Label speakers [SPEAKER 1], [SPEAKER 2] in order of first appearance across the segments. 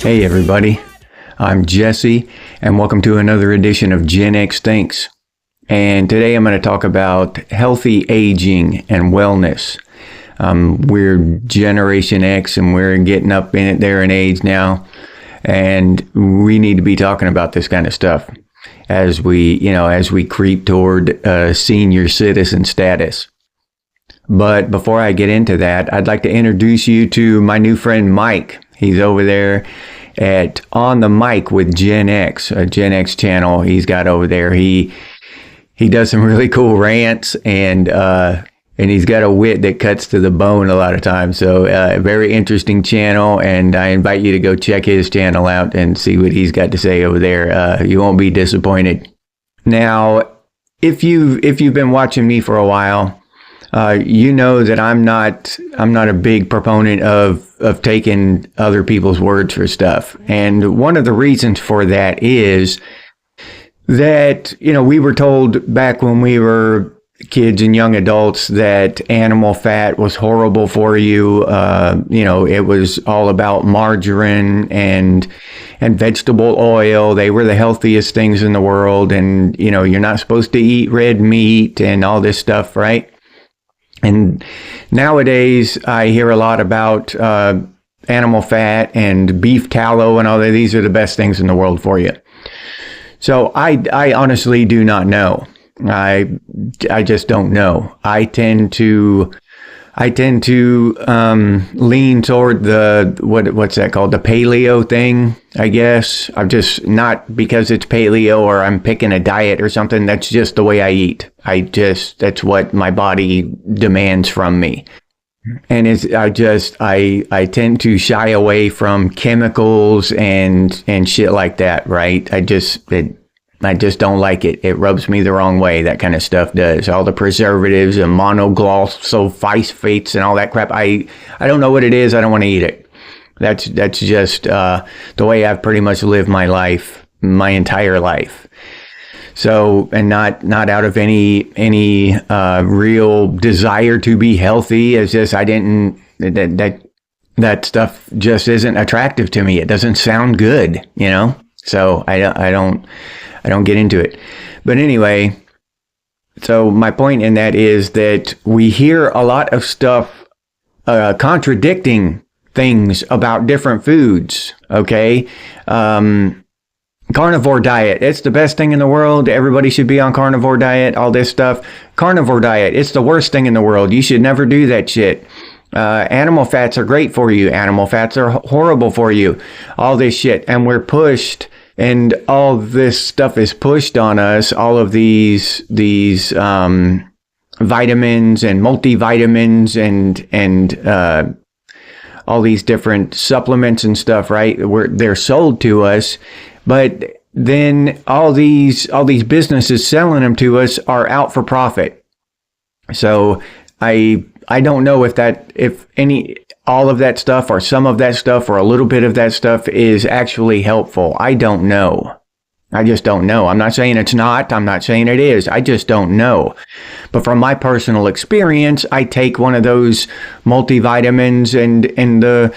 [SPEAKER 1] Hey everybody, I'm Jesse and welcome to another edition of Gen X Thinks. And today I'm going to talk about healthy aging and wellness. We're Generation X and we're getting up in it there in age now, and we need to be talking about this kind of stuff as we creep toward senior citizen status. But before I get into that, I'd like to introduce you to my new friend Mike. He's over there at On the Mic with Gen X, a Gen X channel he's got over there. He does some really cool rants, and he's got a wit that cuts to the bone a lot of times. So very interesting channel, and I invite you to go check his channel out and see what he's got to say over there. You won't be disappointed. Now, if you've been watching me for a while, you know that I'm not a big proponent of taking other people's words for stuff. And one of the reasons for that is that, we were told back when we were kids and young adults that animal fat was horrible for you. It was all about margarine and vegetable oil. They were the healthiest things in the world. And, you're not supposed to eat red meat and all this stuff, right? And nowadays, I hear a lot about animal fat and beef tallow and all that. These are the best things in the world for you. So I honestly do not know. I just don't know. I tend to lean toward what's that called? The paleo thing, I guess. I'm just not because it's paleo or I'm picking a diet or something. That's just the way I eat. That's what my body demands from me. And I tend to shy away from chemicals and shit like that, right? I just don't like it. It rubs me the wrong way. That kind of stuff does. All the preservatives and monoglycophosphates and all that crap. I don't know what it is. I don't want to eat it. That's just the way I've pretty much lived my life, my entire life. So, and not out of any real desire to be healthy. It's just that stuff just isn't attractive to me. It doesn't sound good, So I don't get into it. But anyway, so my point in that is that we hear a lot of stuff contradicting things about different foods, okay? Carnivore diet, it's the best thing in the world. Everybody should be on carnivore diet, all this stuff. Carnivore diet, it's the worst thing in the world. You should never do that shit. Animal fats are great for you. Animal fats are horrible for you. All this shit. And we're pushed, and all this stuff is pushed on us. All of these vitamins and multivitamins and all these different supplements and stuff, right? They're sold to us. But then all these businesses selling them to us are out for profit. So I don't know if all of that stuff or some of that stuff or a little bit of that stuff is actually helpful. I don't know. I just don't know. I'm not saying it's not. I'm not saying it is. I just don't know. But from my personal experience, I take one of those multivitamins and the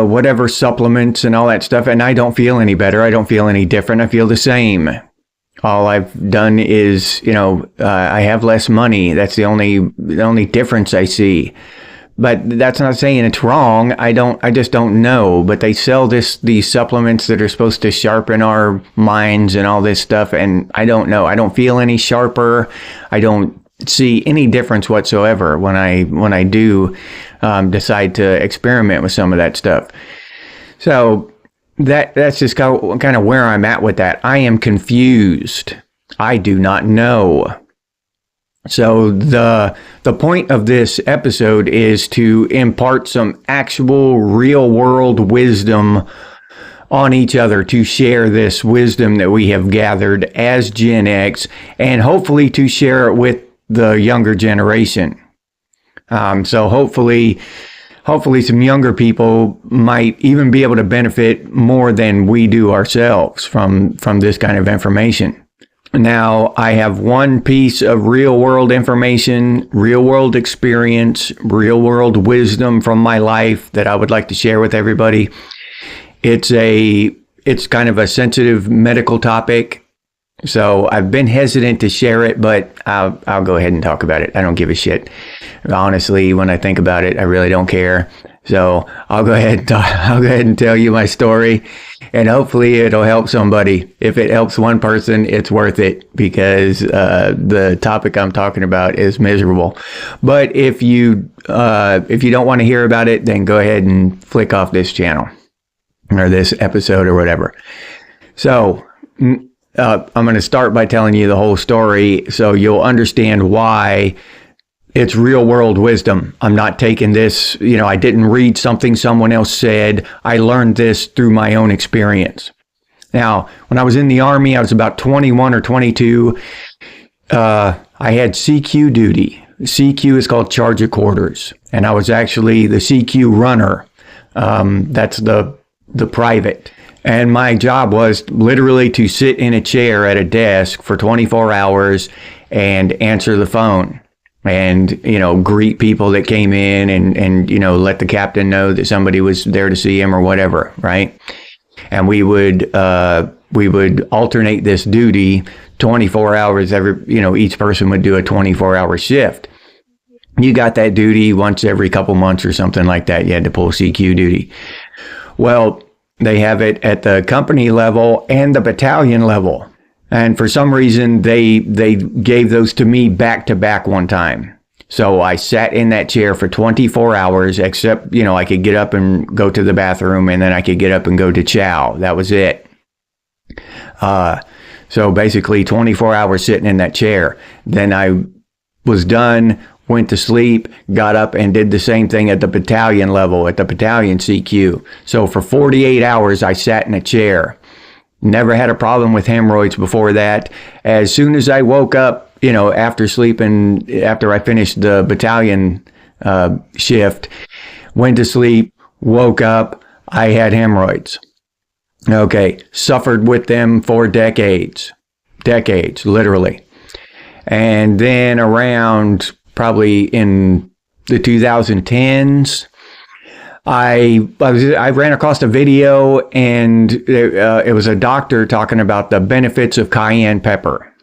[SPEAKER 1] whatever supplements and all that stuff, and I don't feel any better. I don't feel any different. I feel the same. All I've done is, I have less money. That's the only difference I see. But that's not saying it's wrong. I just don't know. But they sell these supplements that are supposed to sharpen our minds and all this stuff, and I don't know. I don't feel any sharper. I don't see any difference whatsoever when I do decide to experiment with some of that stuff. So that's just kind of where I'm at with that. I am confused. I do not know. So the point of this episode is to impart some actual real world wisdom on each other, to share this wisdom that we have gathered as Gen X, and hopefully to share it with the younger generation. So hopefully some younger people might even be able to benefit more than we do ourselves from this kind of information. Now, I have one piece of real-world information, real-world experience, real-world wisdom from my life that I would like to share with everybody. It's kind of a sensitive medical topic. So I've been hesitant to share it, but I'll go ahead and talk about it. I don't give a shit. Honestly, when I think about it, I really don't care. So I'll go ahead and tell you my story, and hopefully it'll help somebody. If it helps one person, it's worth it, because the topic I'm talking about is miserable. But if you don't want to hear about it, then go ahead and flick off this channel or this episode or whatever. So I'm going to start by telling you the whole story so you'll understand why it's real world wisdom. I'm not taking this, I didn't read something someone else said. I learned this through my own experience. Now, when I was in the Army, I was about 21 or 22. I had CQ duty. CQ is called Charge of Quarters. And I was actually the CQ runner. That's the private. And my job was literally to sit in a chair at a desk for 24 hours and answer the phone and, greet people that came in and let the captain know that somebody was there to see him or whatever, right? And we would alternate this duty 24 hours each person would do a 24-hour shift. You got that duty once every couple months or something like that. You had to pull CQ duty. Well, they have it at the company level and the battalion level. And for some reason, they gave those to me back to back one time. So I sat in that chair for 24 hours, except, I could get up and go to the bathroom, and then I could get up and go to chow. That was it. So basically 24 hours sitting in that chair. Then I was done, went to sleep, got up and did the same thing at the battalion level, at the battalion CQ. So for 48 hours, I sat in a chair. Never had a problem with hemorrhoids before that. As soon as I woke up, after sleeping, after I finished the battalion shift, went to sleep, woke up, I had hemorrhoids. Okay, suffered with them for decades, literally. And then around probably in the 2010s, I ran across a video, and it was a doctor talking about the benefits of cayenne pepper.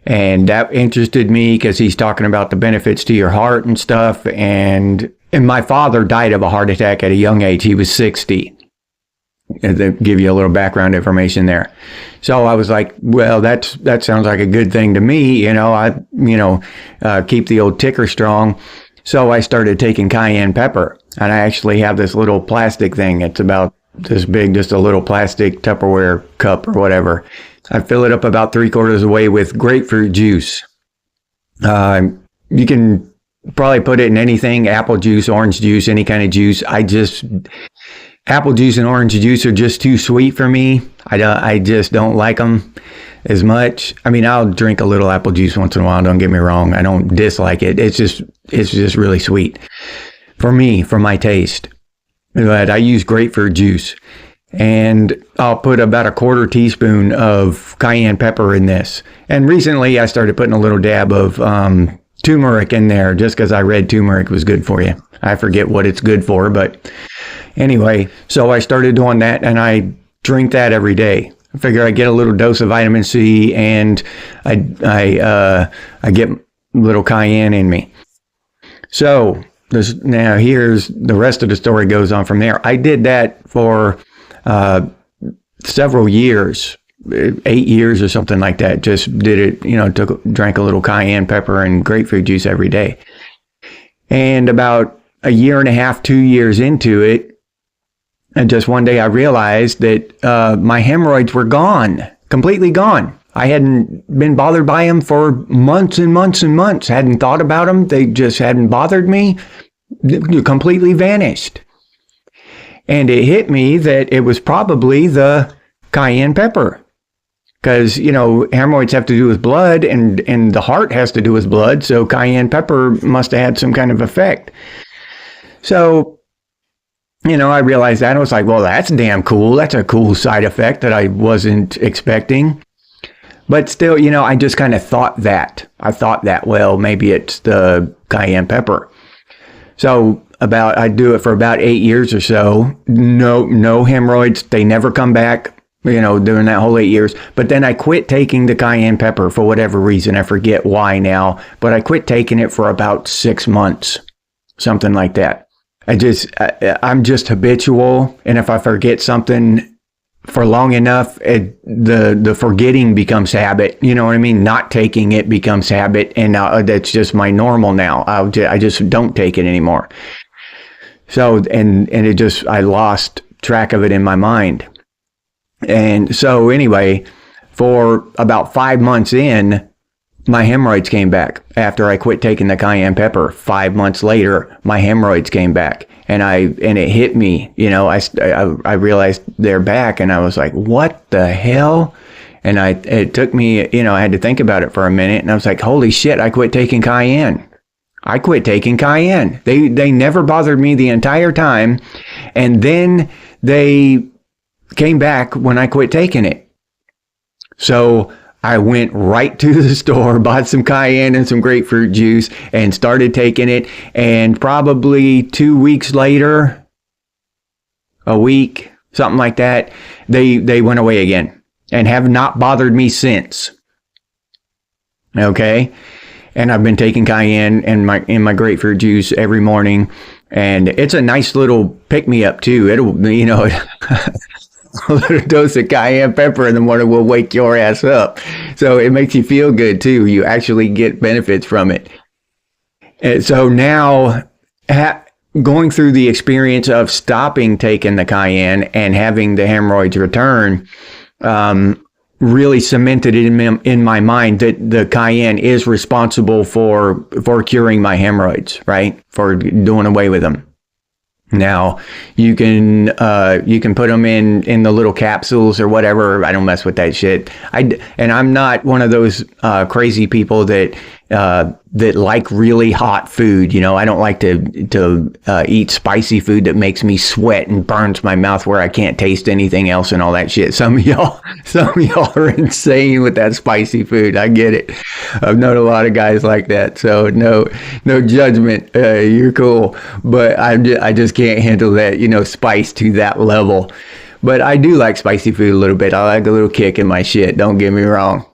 [SPEAKER 1] And that interested me because he's talking about the benefits to your heart and stuff. And my father died of a heart attack at a young age. He was 60. To give you a little background information there. So I was like, well, that sounds like a good thing to me. Keep the old ticker strong. So I started taking cayenne pepper, and I actually have this little plastic thing. It's about this big, just a little plastic Tupperware cup or whatever. I fill it up about 3/4 of the way with grapefruit juice. You can probably put it in anything, apple juice, orange juice, any kind of juice. Apple juice and orange juice are just too sweet for me. I just don't like them as much. I mean, I'll drink a little apple juice once in a while. Don't get me wrong. I don't dislike it. It's just really sweet for me, for my taste. But I use grapefruit juice, and I'll put about a 1/4 teaspoon of cayenne pepper in this. And recently I started putting a little dab of turmeric in there, just because I read turmeric was good for you. I forget what it's good for, but anyway, so I started doing that, and I drink that every day. I figure I get a little dose of vitamin C, and I get a little cayenne in me. So now here's the rest of the story goes on from there. I did that for several years, 8 years or something like that. Just did it, drank a little cayenne pepper and grapefruit juice every day. And about a year and a half, 2 years into it, and just one day I realized that my hemorrhoids were gone, completely gone. I hadn't been bothered by them for months and months and months. Hadn't thought about them. They just hadn't bothered me. They completely vanished. And it hit me that it was probably the cayenne pepper. Because, hemorrhoids have to do with blood, and the heart has to do with blood. So cayenne pepper must have had some kind of effect. So, I realized that. I was like, well, that's damn cool. That's a cool side effect that I wasn't expecting. But still, I just kind of thought that. I thought that, well, maybe it's the cayenne pepper. So I do it for about 8 years or so. No hemorrhoids. They never come back, during that whole 8 years. But then I quit taking the cayenne pepper for whatever reason. I forget why now, but I quit taking it for about 6 months, something like that. I'm just habitual. And if I forget something for long enough, the forgetting becomes habit. You know what I mean? Not taking it becomes habit. And that's just my normal now. I just don't take it anymore. So, and I lost track of it in my mind. And so anyway, for about 5 months in, my hemorrhoids came back after I quit taking the cayenne pepper. 5 months later, my hemorrhoids came back, and it hit me. I realized they're back, and I was like, "What the hell?" And it took me, I had to think about it for a minute, and I was like, "Holy shit! I quit taking cayenne. I quit taking cayenne. They never bothered me the entire time, and then they came back when I quit taking it." So I went right to the store, bought some cayenne and some grapefruit juice, and started taking it. And probably 2 weeks later, a week, something like that, they went away again and have not bothered me since. Okay? And I've been taking cayenne in my grapefruit juice every morning. And it's a nice little pick-me-up, too. It'll, a little dose of cayenne pepper in the morning will wake your ass up. So it makes you feel good too. You actually get benefits from it. And so now, going through the experience of stopping taking the cayenne and having the hemorrhoids return, really cemented it in my mind that the cayenne is responsible for curing my hemorrhoids, right? For doing away with them. Now you can put them in the little capsules or whatever. I don't mess with that shit. And I'm not one of those crazy people that like really hot food. I don't like to eat spicy food that makes me sweat and burns my mouth where I can't taste anything else and all that shit. Some of y'all are insane with that spicy food. I get it. I've known a lot of guys like that. So no judgment. You're cool, but I just can't handle that, spice to that level. But I do like spicy food a little bit. I like a little kick in my shit. Don't get me wrong.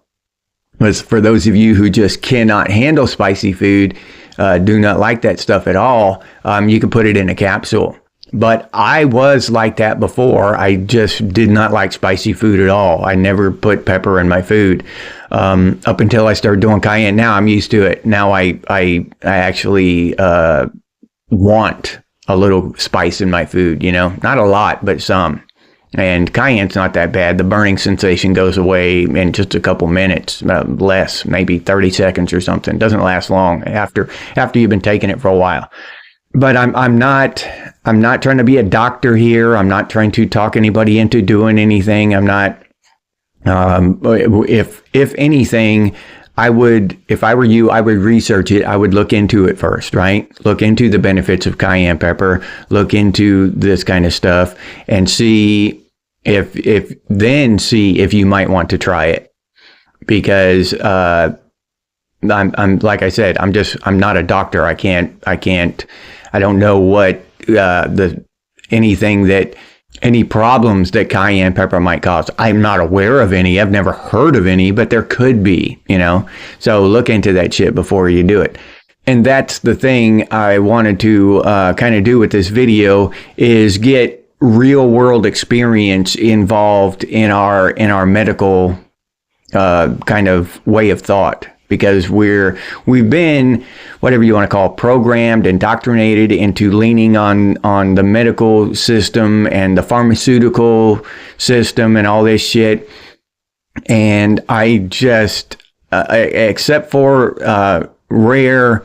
[SPEAKER 1] But for those of you who just cannot handle spicy food, do not like that stuff at all, you can put it in a capsule. But I was like that before. I just did not like spicy food at all. I never put pepper in my food up until I started doing cayenne. Now I'm used to it. Now I actually want a little spice in my food, not a lot, but some. And cayenne's not that bad. The burning sensation goes away in just a couple minutes, less, maybe 30 seconds or something. It doesn't last long after you've been taking it for a while. But I'm not trying to be a doctor here. I'm not trying to talk anybody into doing anything. I'm not. If anything, if I were you, I would research it. I would look into it first, right? Look into the benefits of cayenne pepper, look into this kind of stuff, and see if you might want to try it. Because, I'm like I said, I'm not a doctor. I don't know what, any problems that cayenne pepper might cause. I'm not aware of any. I've never heard of any, but there could be, So look into that shit before you do it. And that's the thing I wanted to kind of do with this video, is get real world experience involved in our medical kind of way of thought. Because we've been, whatever you want to call it, programmed, indoctrinated into leaning on the medical system and the pharmaceutical system and all this shit. And I just, except for rare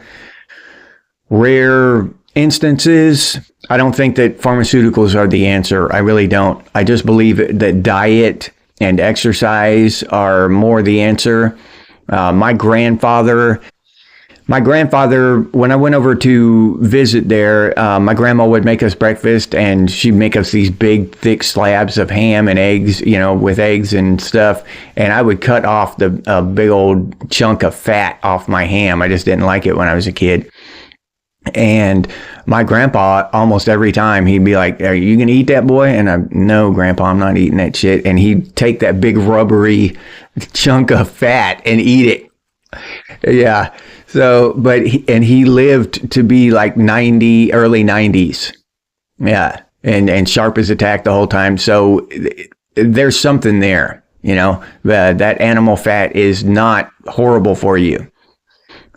[SPEAKER 1] instances, I don't think that pharmaceuticals are the answer. I really don't. I just believe that diet and exercise are more the answer. My grandfather, when I went over to visit there, my grandma would make us breakfast, and she'd make us these big, thick slabs of ham and eggs, with eggs and stuff. And I would cut off a big old chunk of fat off my ham. I just didn't like it when I was a kid. And my grandpa, almost every time, he'd be like, "Are you gonna eat that, boy?" And I, "No, Grandpa, I'm not eating that shit." And he'd take that big rubbery chunk of fat and eat it. Yeah. So, but he lived to be like 90, early 90s. Yeah. And sharp as a tack the whole time. So there's something there, you know, that animal fat is not horrible for you.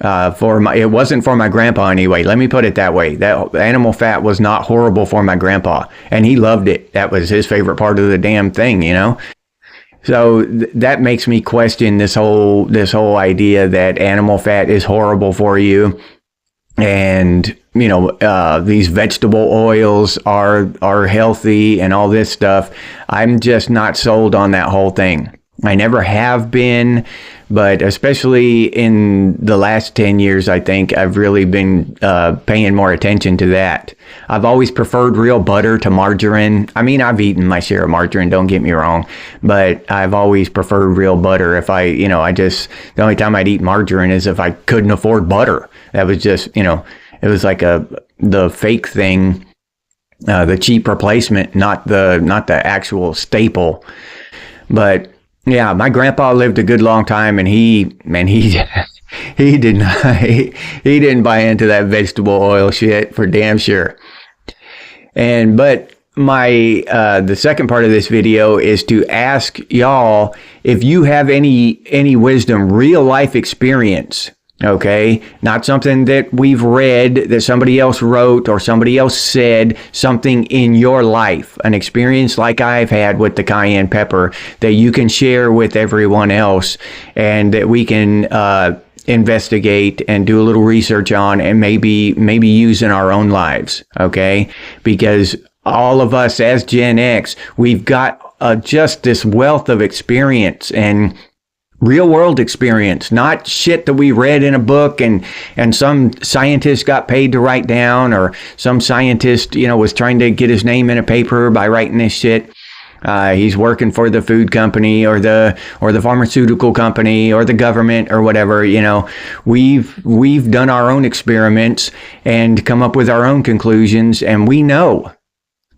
[SPEAKER 1] It wasn't for my grandpa anyway. Let me put it that way. That animal fat was not horrible for my grandpa, and he loved it. That was his favorite part of the damn thing, you know? So that makes me question this whole idea that animal fat is horrible for you. And, you know, these vegetable oils are healthy and all this stuff. I'm just not sold on that whole thing. I never have been, but especially in the last 10 years, I think I've really been paying more attention to that. I've always preferred real butter to margarine. I mean, I've eaten my share of margarine, don't get me wrong, but I've always preferred real butter. The only time I'd eat margarine is if I couldn't afford butter. That was just, you know, it was like the fake thing, the cheap replacement, not the actual staple. But yeah, my grandpa lived a good long time, and he did not, he didn't buy into that vegetable oil shit for damn sure. But the second part of this video is to ask y'all if you have any wisdom, real life experience. Okay, not something that we've read, that somebody else wrote or somebody else said, something in your life, an experience like I've had with the cayenne pepper that you can share with everyone else, and that we can investigate and do a little research on, and maybe use in our own lives. Okay, because all of us as Gen X, we've got just this wealth of experience and real world experience, not shit that we read in a book and some scientist got paid to write down, or some scientist, you know, was trying to get his name in a paper by writing this shit. He's working for the food company or the pharmaceutical company or the government or whatever, you know. We've done our own experiments and come up with our own conclusions, and we know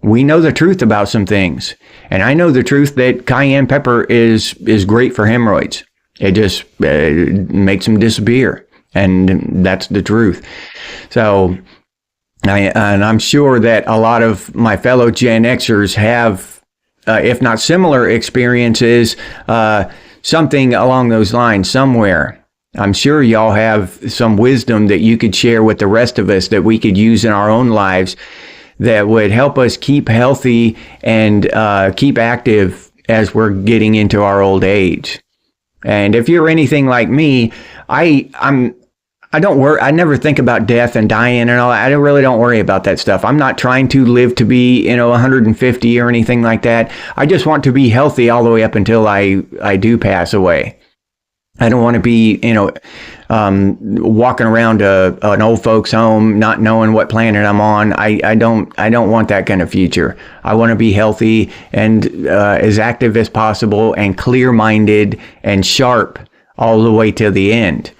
[SPEAKER 1] the truth about some things. And I know the truth that cayenne pepper is great for hemorrhoids. It just makes them disappear. And that's the truth. So, and I'm sure that a lot of my fellow Gen Xers have, if not similar experiences, something along those lines somewhere. I'm sure y'all have some wisdom that you could share with the rest of us that we could use in our own lives, that would help us keep healthy and keep active as we're getting into our old age. And if you're anything like me, I don't worry. I never think about death and dying and all that. I really don't worry about that stuff. I'm not trying to live to be, 150 or anything like that. I just want to be healthy all the way up until I do pass away. I don't want to be, walking around an old folks home, not knowing what planet I'm on. I don't want that kind of future. I want to be healthy and as active as possible and clear-minded and sharp all the way to the end.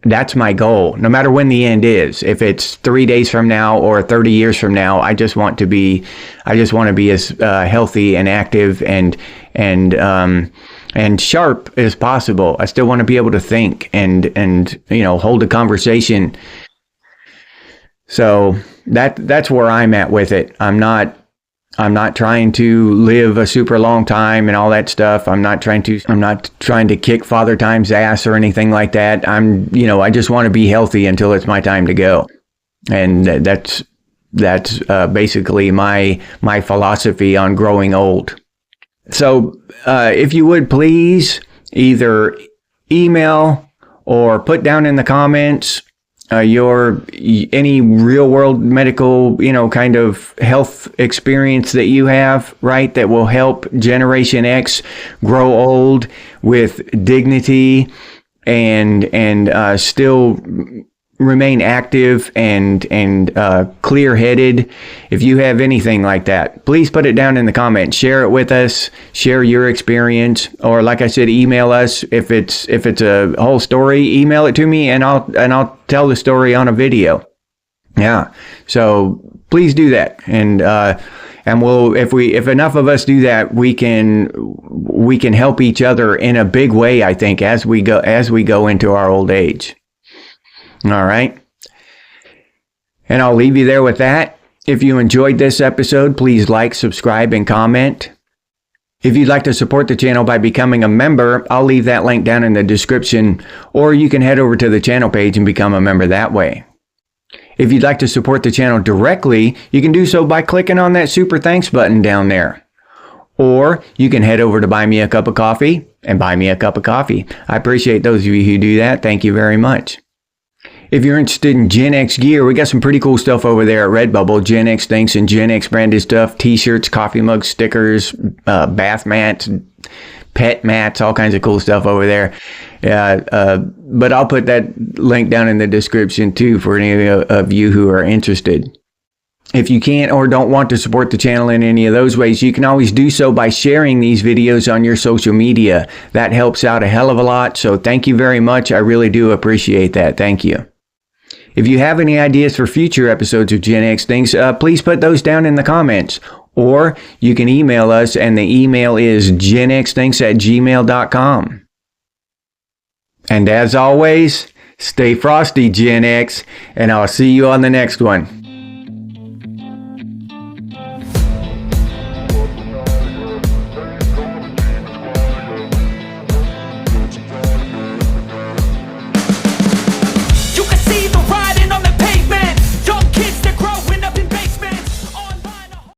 [SPEAKER 1] That's my goal, no matter when the end is. If it's 3 days from now or 30 years from now, I just want to be as healthy and active and sharp as possible. I still want to be able to think and hold a conversation. So that's where I'm at with it. I'm not trying to live a super long time and all that stuff. I'm not trying to kick Father Time's ass or anything like that. I just want to be healthy until it's my time to go. And that's basically my philosophy on growing old. So if you would please either email or put down in the comments any real world medical, kind of health experience that you have, right? That will help Generation X grow old with dignity and still remain active and clear-headed. If you have anything like that, please put it down in the comments. Share it with us. Share your experience, or like I said, email us. If it's a whole story, email it to me, and I'll tell the story on a video. Yeah. So please do that. And we'll, if enough of us do that, we can help each other in a big way, I think, as we go into our old age. All right. And I'll leave you there with that. If you enjoyed this episode, please like, subscribe, and comment. If you'd like to support the channel by becoming a member, I'll leave that link down in the description, or you can head over to the channel page and become a member that way. If you'd like to support the channel directly, you can do so by clicking on that super thanks button down there. Or you can head over to Buy Me a Cup of Coffee and buy me a cup of coffee. I appreciate those of you who do that. Thank you very much. If you're interested in Gen X gear, we got some pretty cool stuff over there at Redbubble. Gen X Thinks and Gen X branded stuff, t-shirts, coffee mugs, stickers, bath mats, pet mats, all kinds of cool stuff over there. But I'll put that link down in the description too for any of you who are interested. If you can't or don't want to support the channel in any of those ways, you can always do so by sharing these videos on your social media. That helps out a hell of a lot. So thank you very much. I really do appreciate that. Thank you. If you have any ideas for future episodes of Gen X Things, please put those down in the comments. Or you can email us, and the email is genxthinks@gmail.com. And as always, stay frosty, Gen X, and I'll see you on the next one.